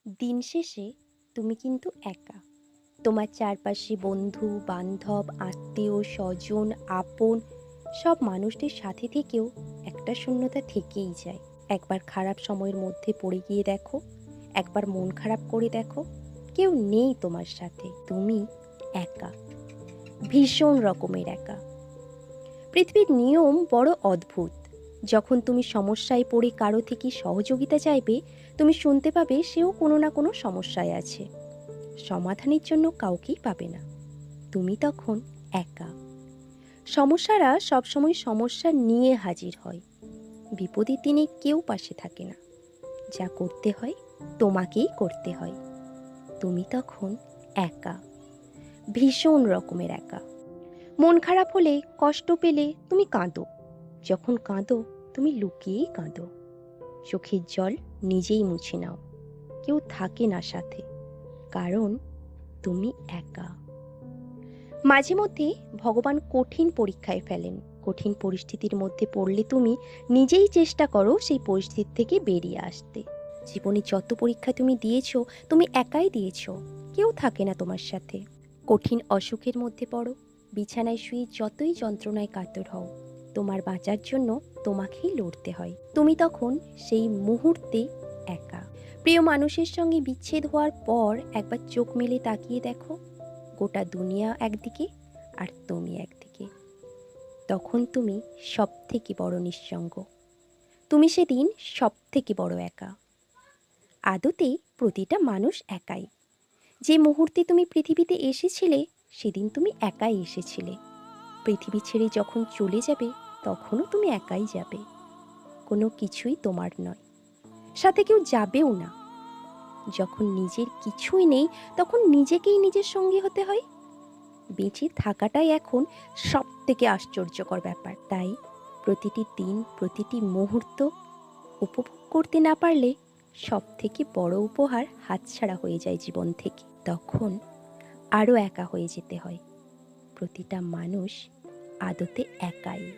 দিন শেষে তুমি কিন্তু একা। তোমার চারপাশে বন্ধু বান্ধব আত্মীয় স্বজন আপন সব মানুষদের সাথে থেকেও একটা শূন্যতা থেকেই যায়। একবার খারাপ সময়ের মধ্যে পড়ে গিয়ে দেখো, একবার মন খারাপ করে দেখো, কেউ নেই তোমার সাথে, তুমি একা, ভীষণ রকমের একা। পৃথিবীর নিয়ম বড় অদ্ভুত। যখন তুমি সমস্যায় পড়ে কারো থেকে সহযোগিতা চাইবে, তুমি শুনতে পাবে সেও কোনো না কোনো সমস্যায় আছে, সমাধানের জন্য কাউকেই পাবে না। তুমি তখন একা। সমস্যারা সবসময় সমস্যা নিয়ে হাজির হয়, বিপদের দিনে কেউ পাশে থাকে না। যা করতে হয় তোমাকেই করতে হয়। তুমি তখন একা, ভীষণ রকমের একা। মন খারাপ হলে, কষ্ট পেলে তুমি কাঁদো। যখন কাঁদো তুমি লুকিয়েই কাঁদো, চোখের জল নিজেই মুছে নাও। কেউ থাকে না সাথে, কারণ তুমি একা। মাঝে মধ্যে ভগবান কঠিন পরীক্ষায় ফেলেন। কঠিন পরিস্থিতির মধ্যে পড়লে তুমি নিজেই চেষ্টা করো সেই পরিস্থিতি থেকে বেরিয়ে আসতে। জীবনে যত পরীক্ষা তুমি দিয়েছো, তুমি একাই দিয়েছো, কেউ থাকে না তোমার সাথে। কঠিন অসুখের মধ্যে পড়ো, বিছানায় শুয়ে যতই যন্ত্রণায় কাতর হও, তোমার বাঁচার জন্য তোমাকেই লড়তে হয়। তুমি তখন সেই মুহূর্তে একা। প্রিয় মানুষের সঙ্গে বিচ্ছেদ হওয়ার পর একবার চোখ মেলে তাকিয়ে দেখো, গোটা দুনিয়া একদিকে আর তুমি একদিকে। তখন তুমি সব থেকে বড় নিঃসঙ্গ। তুমি সেদিন সব থেকে বড় একা। আদতে প্রতিটা মানুষ একাই। যে মুহূর্তে তুমি পৃথিবীতে এসেছিলে, সেদিন তুমি একাই এসেছিলে। পৃথিবী ছেড়ে যখন চলে যাবে, তখনও তুমি একাই যাবে। কোনো কিছুই তোমার নয়, সাথে কেউ যাবেও না। যখন নিজের কিছুই নেই, তখন নিজেকেই নিজের সঙ্গী হতে হয়। বেঁচে থাকাটাই এখন সব থেকে আশ্চর্যকর ব্যাপার। তাই প্রতিটি দিন প্রতিটি মুহূর্ত উপভোগ করতে না পারলে সব থেকে বড় উপহার হাতছাড়া হয়ে যায় জীবন থেকে। তখন আরও একা হয়ে যেতে হয়। প্রতিটা মানুষ আদতে একাই।